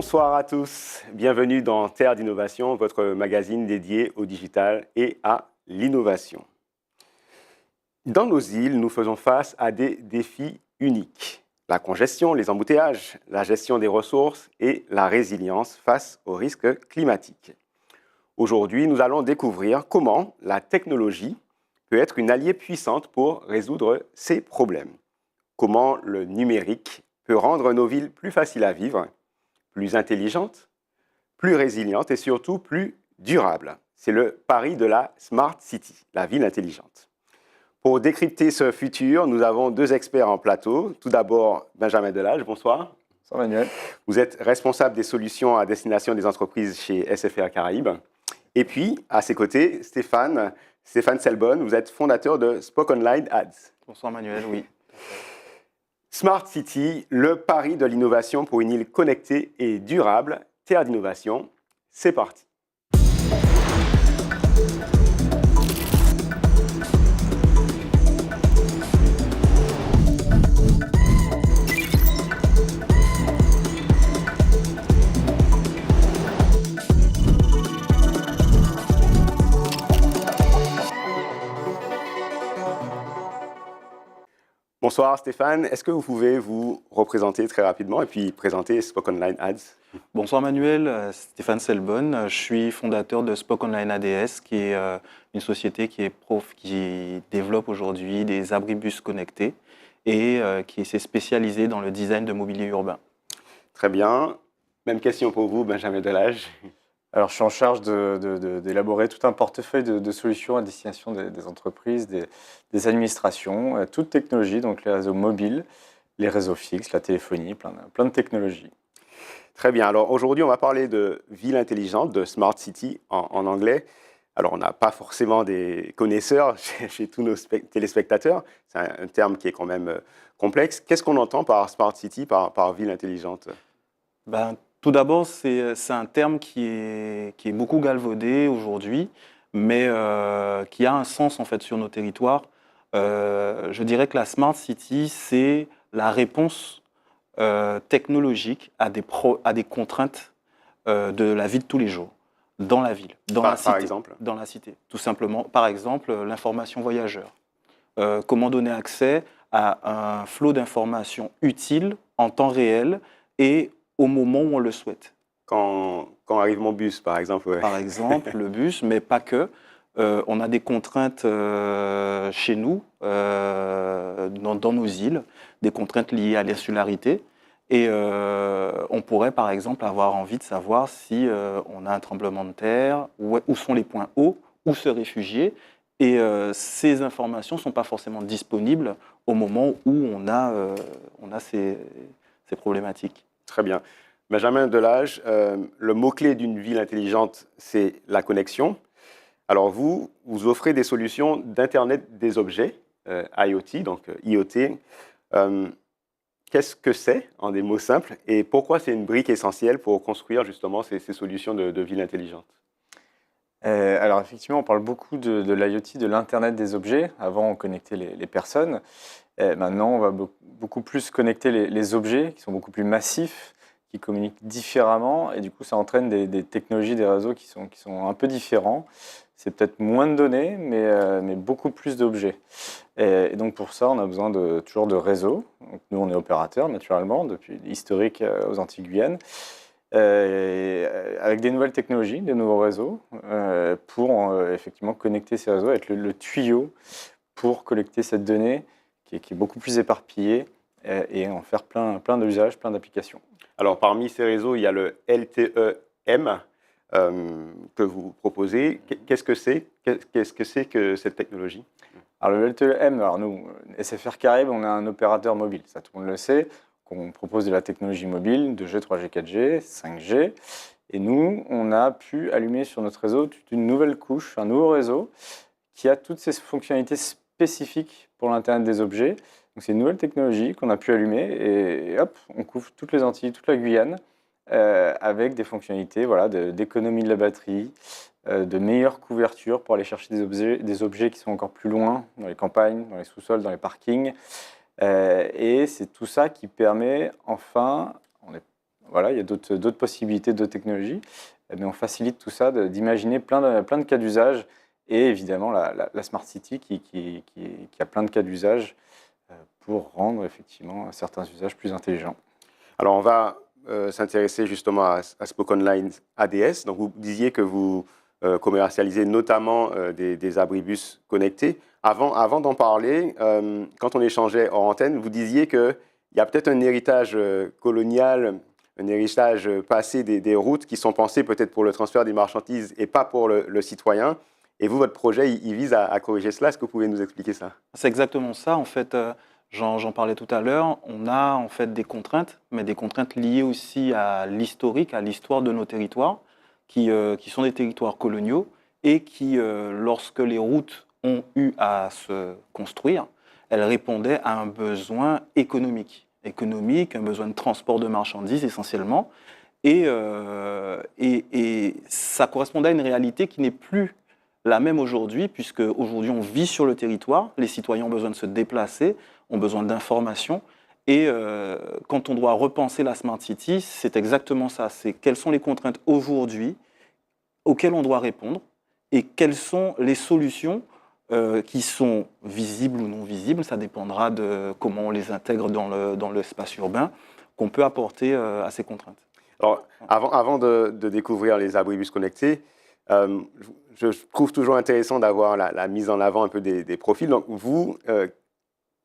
Bonsoir à tous, bienvenue dans Terre d'innovation, votre magazine dédié au digital et à l'innovation. Dans nos îles, nous faisons face à des défis uniques. La congestion, les embouteillages, la gestion des ressources et la résilience face aux risques climatiques. Aujourd'hui, nous allons découvrir comment la technologie peut être une alliée puissante pour résoudre ces problèmes. Comment le numérique peut rendre nos villes plus faciles à vivre, plus intelligentes, plus résilientes et surtout plus durables. C'est le pari de la Smart City, la ville intelligente. Pour décrypter ce futur, nous avons deux experts en plateau. Tout d'abord, Benjamin Delage, bonsoir. Bonsoir Manuel. Vous êtes responsable des solutions à destination des entreprises chez SFR Caraïbes. Et puis, à ses côtés, Stéphane Selbonne, vous êtes fondateur de Spoke Online Ads. Bonsoir Manuel, oui. Smart City, le pari de l'innovation pour une île connectée et durable. Terre d'innovation, c'est parti. Bonsoir Stéphane, est-ce que vous pouvez vous représenter très rapidement et puis présenter Spoke Online Ads? Bonsoir Manuel, Stéphane Selbonne. Je suis fondateur de Spoke Online ADS, qui est une société qui développe aujourd'hui des abribus connectés et qui s'est spécialisée dans le design de mobilier urbain. Très bien. Même question pour vous, Benjamin Delage. Alors, je suis en charge d'élaborer tout un portefeuille de solutions à destination des entreprises, des administrations, toute technologie, donc les réseaux mobiles, les réseaux fixes, la téléphonie, plein de technologies. Très bien. Alors, aujourd'hui, on va parler de ville intelligente, de Smart City en anglais. Alors, on n'a pas forcément des connaisseurs chez tous nos téléspectateurs. C'est un terme qui est quand même complexe. Qu'est-ce qu'on entend par Smart City, par ville intelligente? Tout d'abord, c'est un terme qui est beaucoup galvaudé aujourd'hui, mais qui a un sens en fait sur nos territoires. Je dirais que la Smart City, c'est la réponse technologique à des contraintes de la vie de tous les jours, dans la ville, par exemple. Dans la cité. Tout simplement, par exemple, l'information voyageur. Comment donner accès à un flot d'informations utiles en temps réel et au moment où on le souhaite. Quand arrive mon bus, par exemple. Ouais. Par exemple, le bus, mais pas que. On a des contraintes chez nous, dans nos îles, des contraintes liées à l'insularité. Et on pourrait, par exemple, avoir envie de savoir si on a un tremblement de terre, où sont les points hauts, où se réfugier. Et ces informations ne sont pas forcément disponibles au moment où on a ces problématiques. Très bien. Benjamin Delage, le mot-clé d'une ville intelligente, c'est la connexion. Alors vous offrez des solutions d'Internet des objets, IoT, donc IoT. Qu'est-ce que c'est, en des mots simples, et pourquoi c'est une brique essentielle pour construire justement ces solutions de ville intelligente? Alors effectivement, on parle beaucoup de l'IoT, de l'Internet des objets. Avant, on connectait les personnes. Maintenant, on va beaucoup plus connecter les objets qui sont beaucoup plus massifs, qui communiquent différemment, et du coup, ça entraîne des technologies, des réseaux qui sont un peu différents. C'est peut-être moins de données, mais beaucoup plus d'objets. Et donc, pour ça, on a besoin toujours de réseaux. Donc, nous, on est opérateur, naturellement, depuis l'historique aux Antilles-Guyane, avec des nouvelles technologies, des nouveaux réseaux, pour effectivement connecter ces réseaux, être le tuyau pour collecter cette donnée qui est beaucoup plus éparpillée et en faire plein d'usages, plein d'applications. Alors, parmi ces réseaux, il y a le LTE-M que vous proposez. Qu'est-ce que c'est que cette technologie? Alors, le LTE-M, nous, SFR Caraïbes, on est un opérateur mobile, ça tout le monde le sait, qu'on propose de la technologie mobile, 2G, 3G, 4G, 5G. Et nous, on a pu allumer sur notre réseau toute une nouvelle couche, un nouveau réseau, qui a toutes ces fonctionnalités spécifiques pour l'Internet des objets. Donc, c'est une nouvelle technologie qu'on a pu allumer et hop, on couvre toutes les Antilles, toute la Guyane, avec des fonctionnalités d'économie de la batterie, de meilleure couverture pour aller chercher des objets qui sont encore plus loin, dans les campagnes, dans les sous-sols, dans les parkings. Et c'est tout ça qui permet enfin, Voilà, il y a d'autres possibilités, d'autres technologies. Mais on facilite tout ça, d'imaginer plein de cas d'usage. Et évidemment, la Smart City qui a plein de cas d'usage pour rendre effectivement certains usages plus intelligents. Alors, on va s'intéresser justement à Spoken Line ADS. Donc, vous disiez que vous commercialisez notamment des abribus connectés. Avant d'en parler, quand on échangeait hors antenne, vous disiez qu'il y a peut-être un héritage colonial, un héritage passé des routes qui sont pensées peut-être pour le transfert des marchandises et pas pour le citoyen. Et vous, votre projet, il vise à corriger cela. Est-ce que vous pouvez nous expliquer ça? C'est exactement ça. En fait, j'en parlais tout à l'heure. On a en fait des contraintes, mais des contraintes liées aussi à l'historique, à l'histoire de nos territoires, qui sont des territoires coloniaux et qui, lorsque les routes ont eu à se construire, elles répondaient à un besoin économique, un besoin de transport de marchandises essentiellement. Et ça correspondait à une réalité qui n'est plus la même aujourd'hui, puisque aujourd'hui on vit sur le territoire, les citoyens ont besoin de se déplacer, ont besoin d'informations. Et quand on doit repenser la Smart City, c'est exactement ça. C'est quelles sont les contraintes aujourd'hui auxquelles on doit répondre et quelles sont les solutions qui sont visibles ou non visibles. Ça dépendra de comment on les intègre dans l'espace urbain qu'on peut apporter à ces contraintes. Alors, avant de découvrir les abribus connectés, je trouve toujours intéressant d'avoir la mise en avant un peu des profils. Donc, vous,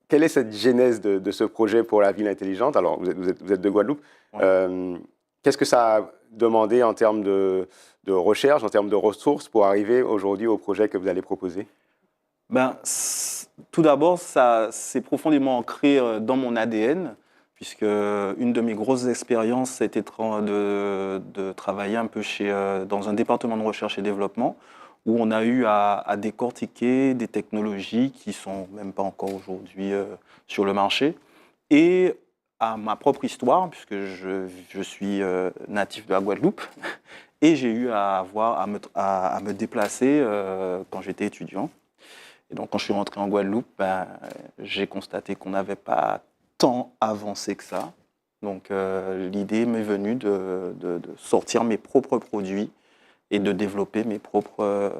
quelle est cette genèse de ce projet pour la ville intelligente? Alors, vous êtes de Guadeloupe. Ouais. Qu'est-ce que ça a demandé en termes de recherche, en termes de ressources pour arriver aujourd'hui au projet que vous allez proposer? Tout d'abord, ça c'est profondément ancré dans mon ADN, puisque une de mes grosses expériences, c'était de travailler un peu dans un département de recherche et développement, où on a eu à décortiquer des technologies qui ne sont même pas encore aujourd'hui sur le marché, et à ma propre histoire, puisque je suis natif de la Guadeloupe, et j'ai eu à me déplacer quand j'étais étudiant. Et donc, quand je suis rentré en Guadeloupe, j'ai constaté qu'on n'avait pas tant avancé que ça. Donc, l'idée m'est venue de sortir mes propres produits et de développer mes propres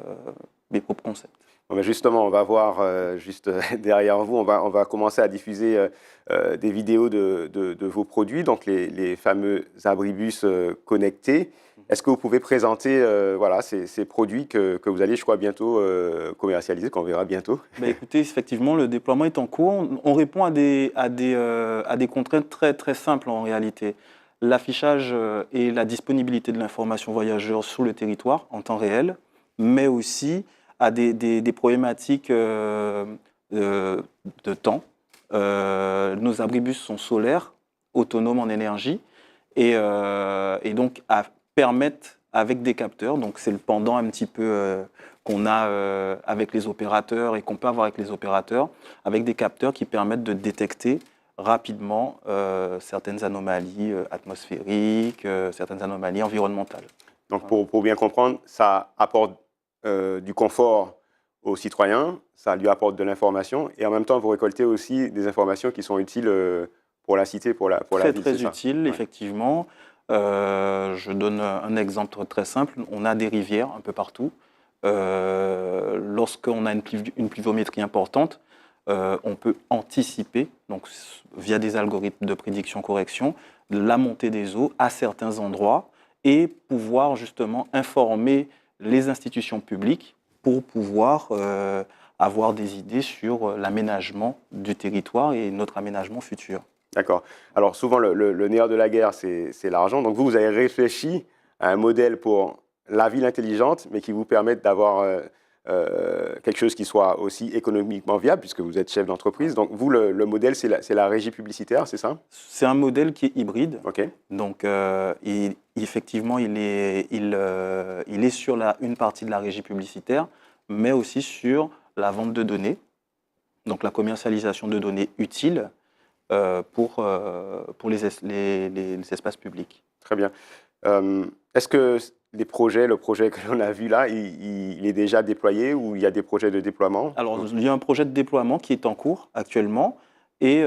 concepts. Bon, justement, on va voir juste derrière vous, on va commencer à diffuser des vidéos de vos produits, donc les fameux abribus connectés. Est-ce que vous pouvez présenter voilà, ces produits que vous allez, je crois, bientôt commercialiser, qu'on verra bientôt? Écoutez, effectivement, le déploiement est en cours. On répond à des contraintes très, très simples en réalité. L'affichage et la disponibilité de l'information voyageur sur le territoire en temps réel, mais aussi à des problématiques de temps. Nos abribus sont solaires, autonomes en énergie, et donc permettent, avec des capteurs, donc c'est le pendant un petit peu qu'on a avec les opérateurs et qu'on peut avoir avec les opérateurs, avec des capteurs qui permettent de détecter rapidement certaines anomalies atmosphériques, certaines anomalies environnementales. Donc pour bien comprendre, ça apporte du confort aux citoyens, ça lui apporte de l'information, et en même temps vous récoltez aussi des informations qui sont utiles pour la cité, pour la ville. Très utile, effectivement. Je donne un exemple très simple. On a des rivières un peu partout. Lorsqu'on a une pluviométrie importante, on peut anticiper, donc via des algorithmes de prédiction-correction, la montée des eaux à certains endroits et pouvoir justement informer les institutions publiques pour pouvoir avoir des idées sur l'aménagement du territoire et notre aménagement futur. D'accord. Alors souvent, le nerf de la guerre, c'est l'argent. Donc vous avez réfléchi à un modèle pour la ville intelligente, mais qui vous permette d'avoir quelque chose qui soit aussi économiquement viable, puisque vous êtes chef d'entreprise. Donc vous, le modèle, c'est la régie publicitaire, c'est ça? C'est un modèle qui est hybride. OK. Donc effectivement, il est sur une partie de la régie publicitaire, mais aussi sur la vente de données, donc la commercialisation de données utiles pour les espaces publics. Très bien. Est-ce que le projet que l'on a vu là, il est déjà déployé ou il y a des projets de déploiement? Alors, il y a un projet de déploiement qui est en cours actuellement Et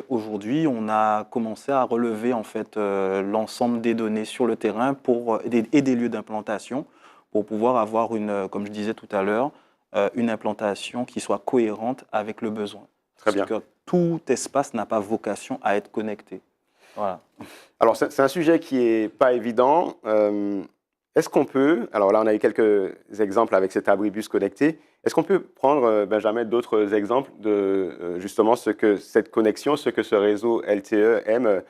aujourd'hui, on a commencé à relever en fait l'ensemble des données sur le terrain et des lieux d'implantation pour pouvoir avoir comme je disais tout à l'heure, une implantation qui soit cohérente avec le besoin. Très bien. Parce que tout espace n'a pas vocation à être connecté. Voilà. Alors, c'est un sujet qui n'est pas évident. Est-ce qu'on peut, alors là, on a eu quelques exemples avec cet abribus connecté. Est-ce qu'on peut prendre, Benjamin, d'autres exemples de justement ce que cette connexion, ce que ce réseau LTE-M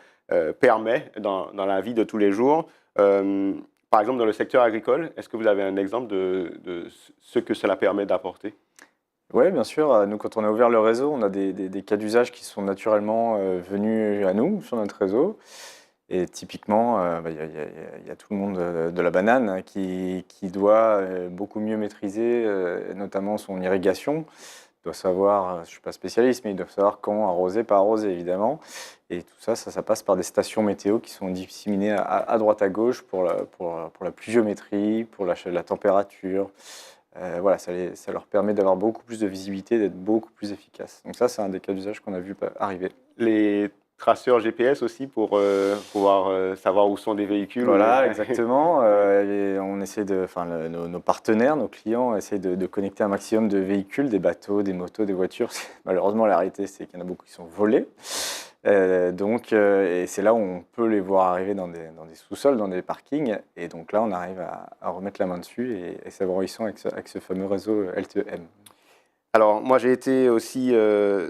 permet dans la vie de tous les jours? Par exemple, dans le secteur agricole, est-ce que vous avez un exemple de ce que cela permet d'apporter? Oui, bien sûr. Nous, quand on a ouvert le réseau, on a des cas d'usage qui sont naturellement venus à nous sur notre réseau. Et typiquement, il y a tout le monde de la banane hein, qui doit beaucoup mieux maîtriser, notamment son irrigation. Il doit savoir, je ne suis pas spécialiste, mais il doit savoir quand arroser, pas arroser évidemment. Et tout ça, ça passe par des stations météo qui sont disséminées à droite à gauche pour la pluviométrie, pour la température. Voilà, ça leur permet d'avoir beaucoup plus de visibilité, d'être beaucoup plus efficace. Donc ça, c'est un des cas d'usage qu'on a vu arriver. Les traceurs GPS aussi pour pouvoir savoir où sont des véhicules. Voilà, exactement. On essaie nos partenaires, nos clients essaient de connecter un maximum de véhicules, des bateaux, des motos, des voitures. Malheureusement, la réalité, c'est qu'il y en a beaucoup qui sont volés. Et c'est là où on peut les voir arriver dans des sous-sols, dans des parkings. Et donc là, on arrive à remettre la main dessus et savoir où ils sont avec ce fameux réseau LTE-M. Alors, moi, j'ai été aussi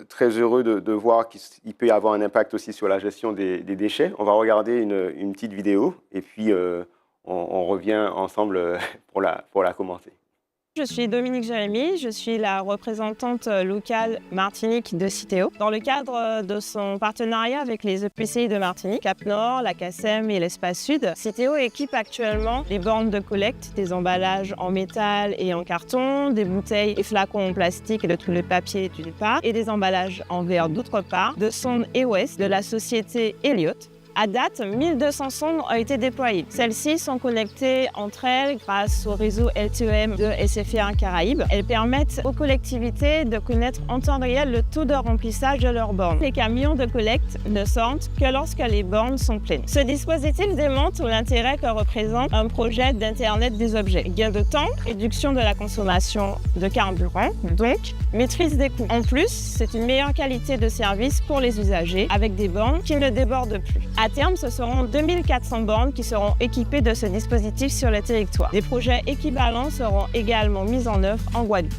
très heureux de voir qu'il peut y avoir un impact aussi sur la gestion des déchets. On va regarder une petite vidéo et puis on revient ensemble pour la commenter. Je suis Dominique Jérémy, je suis la représentante locale Martinique de Citeo. Dans le cadre de son partenariat avec les EPCI de Martinique, Cap Nord, la CACEM et l'Espace Sud, Citeo équipe actuellement les bornes de collecte des emballages en métal et en carton, des bouteilles et flacons en plastique et de tout le papier d'une part, et des emballages en verre d'autre part, de sondes EOS de la société Elliott. À date, 1200 sondes ont été déployées. Celles-ci sont connectées entre elles grâce au réseau LTE-M de SFR Caraïbes. Elles permettent aux collectivités de connaître en temps réel le taux de remplissage de leurs bornes. Les camions de collecte ne sortent que lorsque les bornes sont pleines. Ce dispositif démontre l'intérêt que représente un projet d'Internet des objets. Gain de temps, réduction de la consommation de carburant, donc maîtrise des coûts. En plus, c'est une meilleure qualité de service pour les usagers avec des bornes qui ne débordent plus. À terme, ce seront 2400 bornes qui seront équipées de ce dispositif sur le territoire. Des projets équivalents seront également mis en œuvre en Guadeloupe.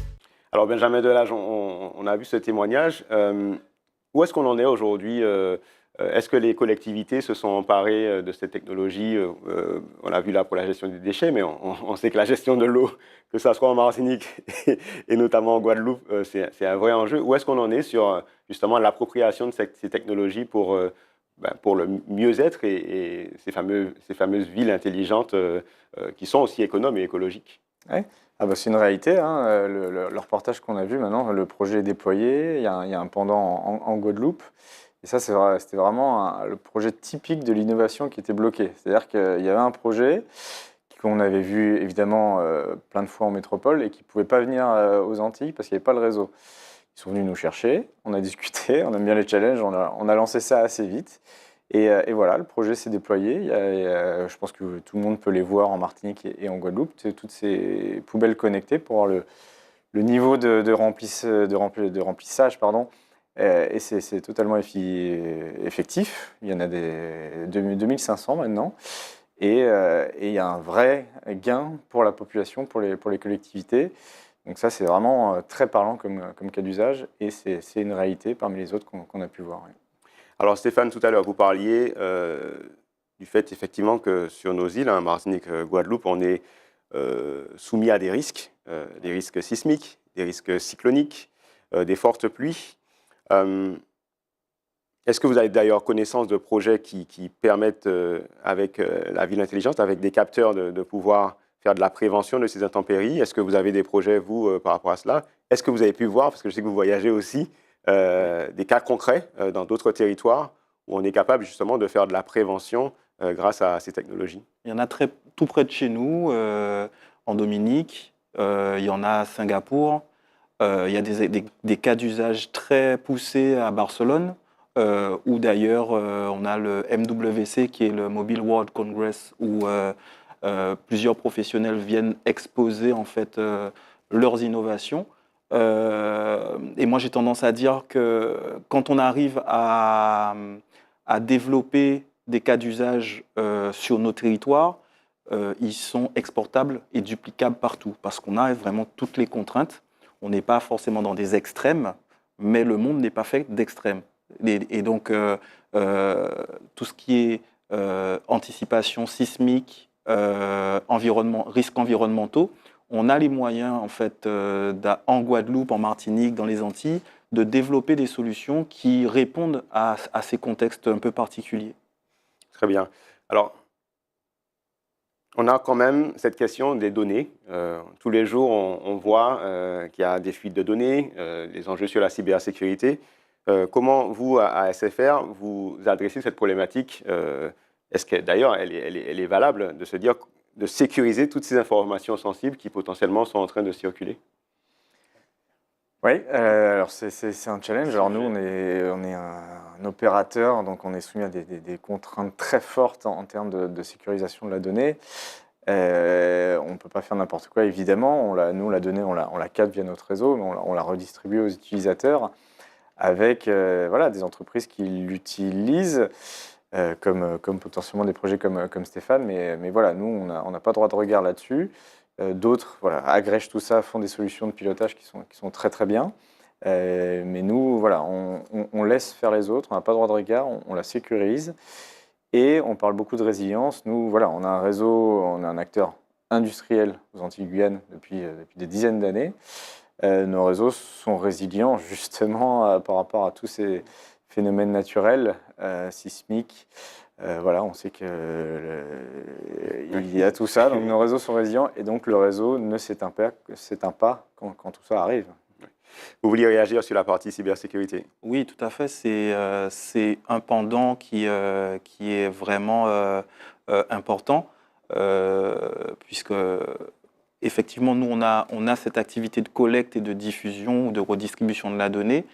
Alors Benjamin Delage, on a vu ce témoignage. Où est-ce qu'on en est aujourd'hui? Est-ce que les collectivités se sont emparées de cette technologie? On a vu là pour la gestion des déchets, mais on sait que la gestion de l'eau, que ça soit en Martinique et notamment en Guadeloupe, c'est un vrai enjeu. Où est-ce qu'on en est sur justement l'appropriation de ces technologies pour le mieux-être et ces fameuses villes intelligentes qui sont aussi économes et écologiques? Ouais. C'est une réalité. Hein. Le reportage qu'on a vu maintenant, le projet est déployé. Il y a un pendant en Guadeloupe. Et ça, c'était vraiment le projet typique de l'innovation qui était bloqué. C'est-à-dire qu'il y avait un projet qu'on avait vu évidemment plein de fois en métropole et qui ne pouvait pas venir aux Antilles parce qu'il n'y avait pas le réseau. Ils sont venus nous chercher, on a discuté, on aime bien les challenges, on a lancé ça assez vite. Et voilà, le projet s'est déployé. Je pense que tout le monde peut les voir en Martinique et en Guadeloupe. Toutes ces poubelles connectées pour voir le niveau de remplissage. Et c'est totalement effectif. Il y en a 2500 maintenant. Et il y a un vrai gain pour la population, pour les collectivités. Donc ça, c'est vraiment très parlant comme cas d'usage et c'est une réalité parmi les autres qu'on a pu voir. Oui. Alors Stéphane, tout à l'heure, vous parliez du fait effectivement que sur nos îles, Martinique, Guadeloupe, on est soumis à des risques sismiques, des risques cycloniques, des fortes pluies. Est-ce que vous avez d'ailleurs connaissance de projets qui permettent, avec la ville intelligente, avec des capteurs, de pouvoir faire de la prévention de ces intempéries? Est-ce que vous avez des projets, vous, par rapport à cela? Est-ce que vous avez pu voir, parce que je sais que vous voyagez aussi, des cas concrets dans d'autres territoires où on est capable justement de faire de la prévention grâce à ces technologies? Il y en a tout près de chez nous, en Dominique, il y en a à Singapour, Il y a des cas d'usage très poussés à Barcelone, où d'ailleurs on a le MWC qui est le Mobile World Congress, où plusieurs professionnels viennent exposer en fait leurs innovations. Et moi j'ai tendance à dire que quand on arrive à développer des cas d'usage sur nos territoires, ils sont exportables et duplicables partout, parce qu'on a vraiment toutes les contraintes. On n'est pas forcément dans des extrêmes, mais le monde n'est pas fait d'extrêmes. Et donc, tout ce qui est anticipation sismique, risques environnementaux, on a les moyens, en fait, en Guadeloupe, en Martinique, dans les Antilles, de développer des solutions qui répondent à ces contextes un peu particuliers. Très bien. Alors, on a quand même cette question des données. Tous les jours, on voit qu'il y a des fuites de données, les enjeux sur la cybersécurité. Comment vous, à SFR, vous adressez cette problématique? Est-ce que d'ailleurs, elle est valable de se dire de sécuriser toutes ces informations sensibles qui potentiellement sont en train de circuler? Oui, alors c'est un challenge. Alors nous, on est un opérateur, donc on est soumis à des contraintes très fortes en termes de sécurisation de la donnée. On ne peut pas faire n'importe quoi, évidemment. Nous, la donnée, on la capte via notre réseau, mais on la redistribue aux utilisateurs avec voilà, des entreprises qui l'utilisent, comme potentiellement des projets comme Stéphane. Mais voilà, nous, on n'a pas droit de regard là-dessus. D'autres voilà, agrègent tout ça, font des solutions de pilotage qui sont très très bien. Mais nous, voilà, on laisse faire les autres, on n'a pas droit de regard, on la sécurise. Et on parle beaucoup de résilience. Nous, voilà, on a un réseau, on a un acteur industriel aux Antilles-Guyane depuis des dizaines d'années. Nos réseaux sont résilients justement par rapport à tous ces phénomènes naturels, sismiques. Voilà, on sait qu'il y a tout ça, donc nos réseaux sont résilients et donc le réseau ne s'éteint pas quand tout ça arrive. Vous vouliez réagir sur la partie cybersécurité? Oui, tout à fait. C'est un pendant qui est vraiment important, puisque effectivement, nous, on a cette activité de collecte et de diffusion ou de redistribution de la donnée,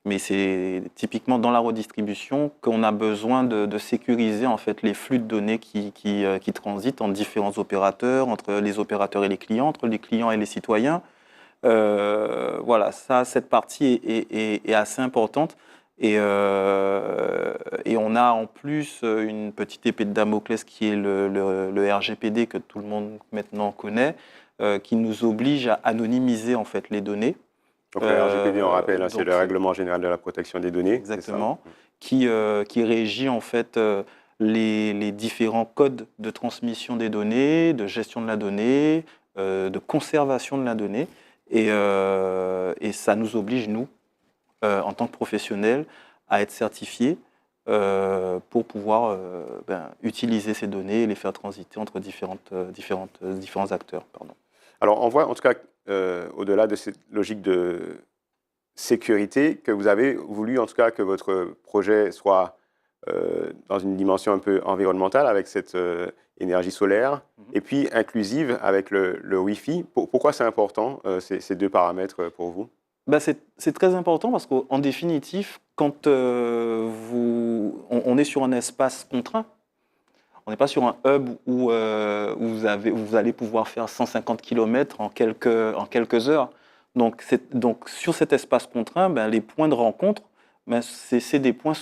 mais c'est typiquement dans la redistribution qu'on a besoin de sécuriser en fait les flux de données qui transitent entre différents opérateurs, entre les opérateurs et les clients, entre les clients et les citoyens. Voilà, cette partie est assez importante et on a en plus une petite épée de Damoclès qui est le RGPD que tout le monde maintenant connaît, qui nous oblige à anonymiser en fait les données. Donc le RGPD, on rappelle, c'est le Règlement général de la protection des données. Exactement, qui régit en fait les différents codes de transmission des données, de gestion de la donnée, de conservation de la donnée. Et ça nous oblige, nous, en tant que professionnels, à être certifiés pour pouvoir utiliser ces données et les faire transiter entre différents acteurs. Pardon. Alors, on voit en tout cas, au-delà de cette logique de sécurité, que vous avez voulu en tout cas que votre projet soit dans une dimension un peu environnementale avec cette énergie solaire et puis inclusive avec le Wi-Fi. Pourquoi c'est important ces deux paramètres pour vous? C'est très important parce qu'en définitive, quand on est sur un espace contraint, on n'est pas sur un hub où vous allez pouvoir faire 150 km en quelques heures. Donc sur cet espace contraint, les points de rencontre, c'est des points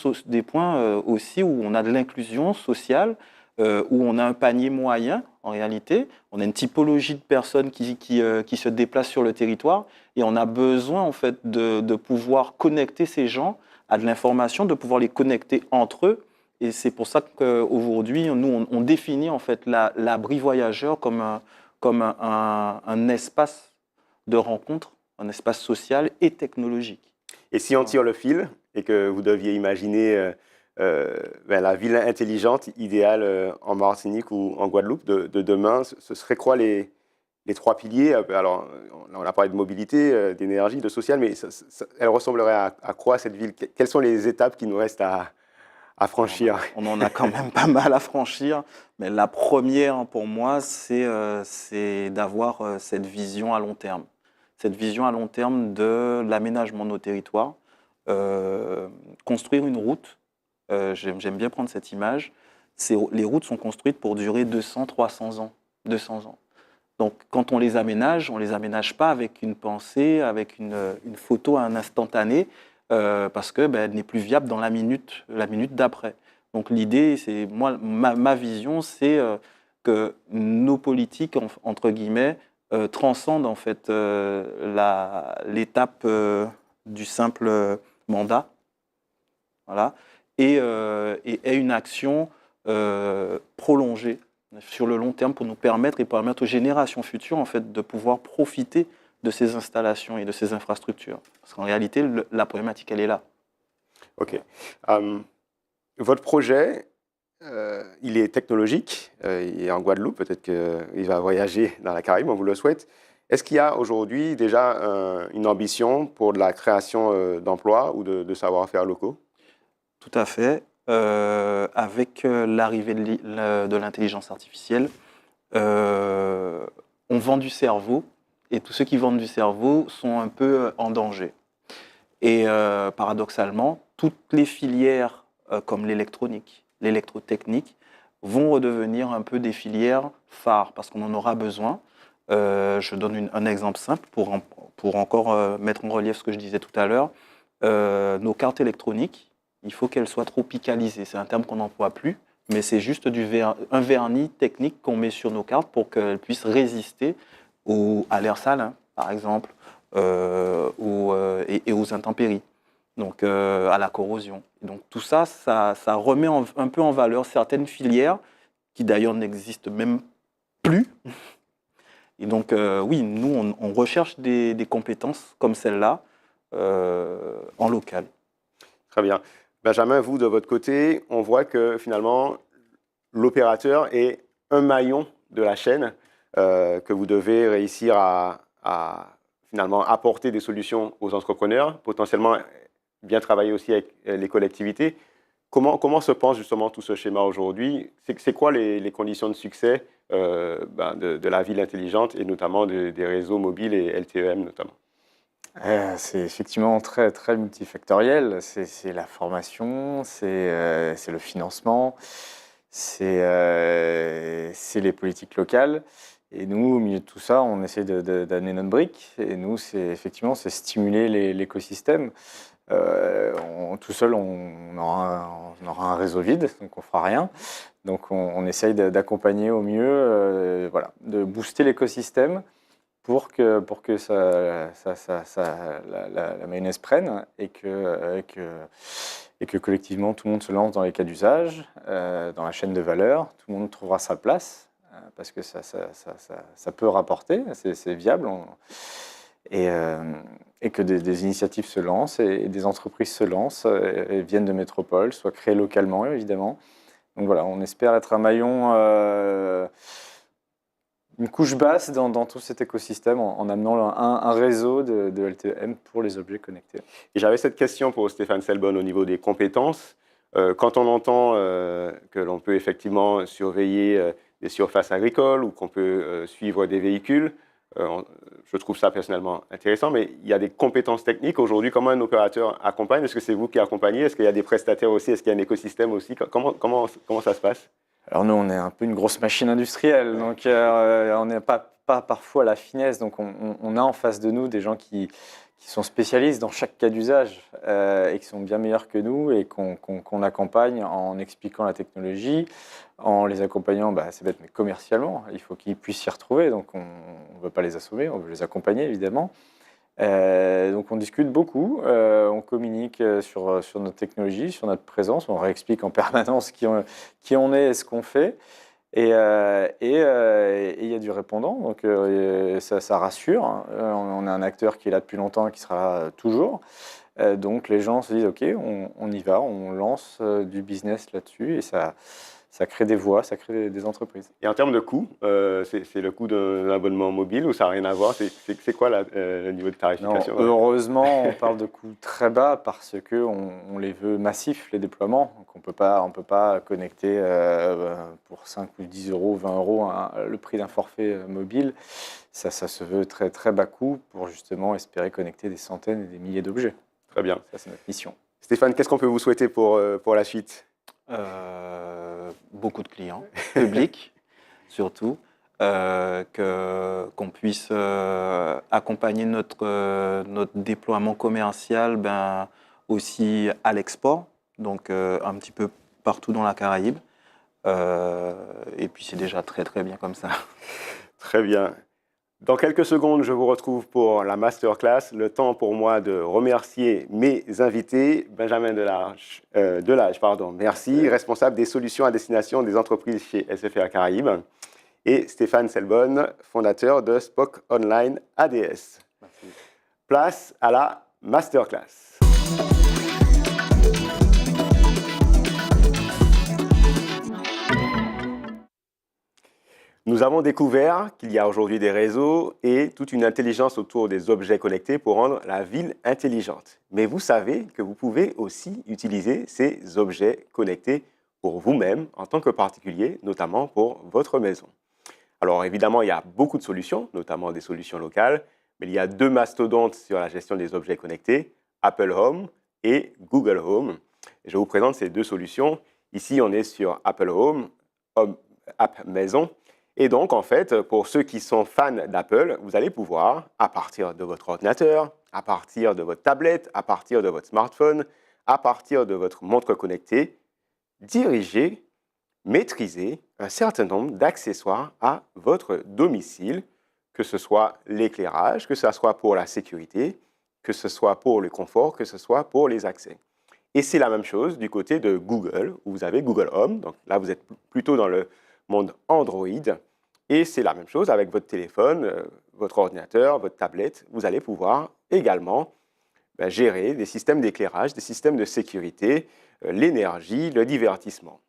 aussi où on a de l'inclusion sociale, où on a un panier moyen, en réalité. On a une typologie de personnes qui se déplacent sur le territoire et on a besoin, en fait, de pouvoir connecter ces gens à de l'information, de pouvoir les connecter entre eux. Et c'est pour ça qu'aujourd'hui, nous, on définit, en fait, l'abri voyageur comme un espace de rencontre, un espace social et technologique. Et si on tire le fil et que vous deviez imaginer la ville intelligente idéale en Martinique ou en Guadeloupe de demain, ce serait quoi les trois piliers? Alors, on a parlé de mobilité, d'énergie, de social, mais elle ressemblerait à quoi cette ville? Quelles sont les étapes qui nous restent à franchir? On en a quand même pas mal à franchir, mais la première pour moi, c'est d'avoir cette vision à long terme. cette vision à long terme de l'aménagement de nos territoires. Construire une route, j'aime bien prendre cette image, les routes sont construites pour durer 200, 300 ans, 200 ans. Donc, quand on les aménage pas avec une pensée, avec une photo à un instantané, parce que elle n'est plus viable dans la minute d'après. Donc, l'idée, c'est ma vision, c'est que nos politiques, entre guillemets, transcendent en fait l'étape du simple mandat, voilà, et aient une action prolongée sur le long terme pour nous permettre aux générations futures en fait, de pouvoir profiter de ces installations et de ces infrastructures. Parce qu'en réalité, la problématique, elle est là. OK. Votre projet, il est technologique. Il est en Guadeloupe. Peut-être qu'il va voyager dans la Caraïbe, on vous le souhaite. Est-ce qu'il y a aujourd'hui déjà une ambition pour de la création d'emplois ou de savoir-faire locaux? Tout à fait. Avec l'arrivée de l'intelligence artificielle, on vend du cerveau et tous ceux qui vendent du cerveau sont un peu en danger. Et paradoxalement, toutes les filières comme l'électronique, l'électrotechnique vont redevenir un peu des filières phares parce qu'on en aura besoin. Je donne un exemple simple pour encore mettre en relief ce que je disais tout à l'heure. Nos cartes électroniques, il faut qu'elles soient tropicalisées. C'est un terme qu'on n'emploie plus, mais c'est juste un vernis technique qu'on met sur nos cartes pour qu'elles puissent résister à l'air salin, par exemple, et aux intempéries, donc à la corrosion. Donc tout ça, ça remet un peu en valeur certaines filières qui d'ailleurs n'existent même plus. Et donc oui, nous, on recherche des compétences comme celle-là en local. Très bien. Benjamin, vous, de votre côté, on voit que finalement, l'opérateur est un maillon de la chaîne que vous devez réussir à finalement apporter des solutions aux entrepreneurs, potentiellement bien travailler aussi avec les collectivités. Comment se pense justement tout ce schéma aujourd'hui? C'est quoi les conditions de succès de la ville intelligente et notamment des réseaux mobiles et LTEM notamment? C'est effectivement très, très multifactoriel. C'est la formation, c'est le financement, c'est les politiques locales. Et nous, au milieu de tout ça, on essaie d'amener notre brique. Et nous, c'est stimuler l'écosystème. Tout seul, on aura un réseau vide, donc on fera rien. Donc on essaye d'accompagner au mieux, voilà, de booster l'écosystème pour que la mayonnaise prenne et que collectivement tout le monde se lance dans les cas d'usage, dans la chaîne de valeur, tout le monde trouvera sa place parce que ça peut rapporter, c'est viable. Et que des initiatives se lancent et des entreprises se lancent et viennent de métropole, soient créées localement évidemment. Donc voilà, on espère être un maillon, une couche basse dans tout cet écosystème en amenant un réseau de LTEM pour les objets connectés. Et j'avais cette question pour Stéphane Selbonne au niveau des compétences. Quand on entend que l'on peut effectivement surveiller des surfaces agricoles ou qu'on peut suivre des véhicules, je trouve ça personnellement intéressant, mais il y a des compétences techniques. Aujourd'hui, comment un opérateur accompagne? Est-ce que c'est vous qui accompagnez? Est-ce qu'il y a des prestataires aussi? Est-ce qu'il y a un écosystème aussi? Comment ça se passe? Alors nous, on est un peu une grosse machine industrielle, donc on n'est pas parfois à la finesse. Donc on a en face de nous des gens qui sont spécialistes dans chaque cas d'usage et qui sont bien meilleurs que nous et qu'on accompagne en expliquant la technologie, en les accompagnant, c'est bête, mais commercialement. Il faut qu'ils puissent s'y retrouver, donc on ne veut pas les assommer, on veut les accompagner évidemment. Donc on discute beaucoup, on communique sur notre technologie, sur notre présence, on réexplique en permanence qui on est et ce qu'on fait. Et il y a du répondant, donc ça rassure. On a un acteur qui est là depuis longtemps et qui sera là toujours. Donc les gens se disent ok, on y va, on lance du business là-dessus et ça ça crée des voies, ça crée des entreprises. Et en termes de coût, c'est le coût d'un abonnement mobile ou ça n'a rien à voir? C'est quoi le niveau de Non, tarification? heureusement, on parle de coûts très bas parce qu'on les veut massifs, les déploiements. Donc on peut pas connecter pour 5 ou 10 euros, 20 euros le prix d'un forfait mobile. Ça se veut très, très bas coût pour justement espérer connecter des centaines et des milliers d'objets. Très bien. Ça, c'est notre mission. Stéphane, qu'est-ce qu'on peut vous souhaiter pour la suite? Beaucoup de clients, publics surtout, qu'on puisse accompagner notre déploiement commercial aussi à l'export, donc un petit peu partout dans la Caraïbe. Et puis c'est déjà très très bien comme ça. Très bien. Dans quelques secondes, je vous retrouve pour la masterclass. Le temps pour moi de remercier mes invités. Benjamin Delage, merci, responsable des solutions à destination des entreprises chez SFR Caraïbes. Et Stéphane Selbonne, fondateur de Spock Online ADS. Merci. Place à la masterclass. Nous avons découvert qu'il y a aujourd'hui des réseaux et toute une intelligence autour des objets connectés pour rendre la ville intelligente. Mais vous savez que vous pouvez aussi utiliser ces objets connectés pour vous-même en tant que particulier, notamment pour votre maison. Alors évidemment, il y a beaucoup de solutions, notamment des solutions locales, mais il y a deux mastodontes sur la gestion des objets connectés, Apple Home et Google Home. Et je vous présente ces deux solutions. Ici, on est sur Apple Home, App Maison. Et donc, en fait, pour ceux qui sont fans d'Apple, vous allez pouvoir, à partir de votre ordinateur, à partir de votre tablette, à partir de votre smartphone, à partir de votre montre connectée, diriger, maîtriser un certain nombre d'accessoires à votre domicile, que ce soit l'éclairage, que ce soit pour la sécurité, que ce soit pour le confort, que ce soit pour les accès. Et c'est la même chose du côté de Google, où vous avez Google Home. Donc là, vous êtes plutôt dans le monde Android. Et c'est la même chose avec votre téléphone, votre ordinateur, votre tablette. Vous allez pouvoir également gérer des systèmes d'éclairage, des systèmes de sécurité, l'énergie, le divertissement.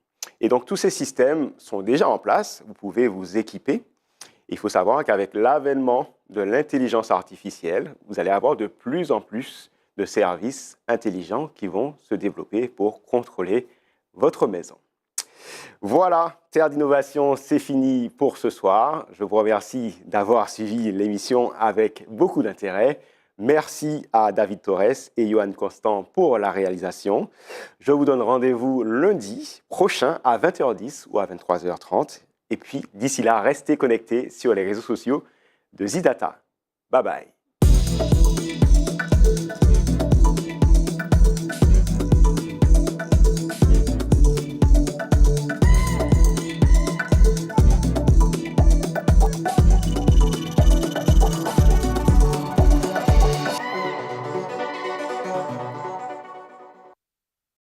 Et donc tous ces systèmes sont déjà en place. Vous pouvez vous équiper. Il faut savoir qu'avec l'avènement de l'intelligence artificielle, vous allez avoir de plus en plus de services intelligents qui vont se développer pour contrôler votre maison. Voilà, Terre d'innovation, c'est fini pour ce soir. Je vous remercie d'avoir suivi l'émission avec beaucoup d'intérêt. Merci à David Torres et Johan Constant pour la réalisation. Je vous donne rendez-vous lundi prochain à 20h10 ou à 23h30. Et puis, d'ici là, restez connectés sur les réseaux sociaux de Zidata. Bye bye.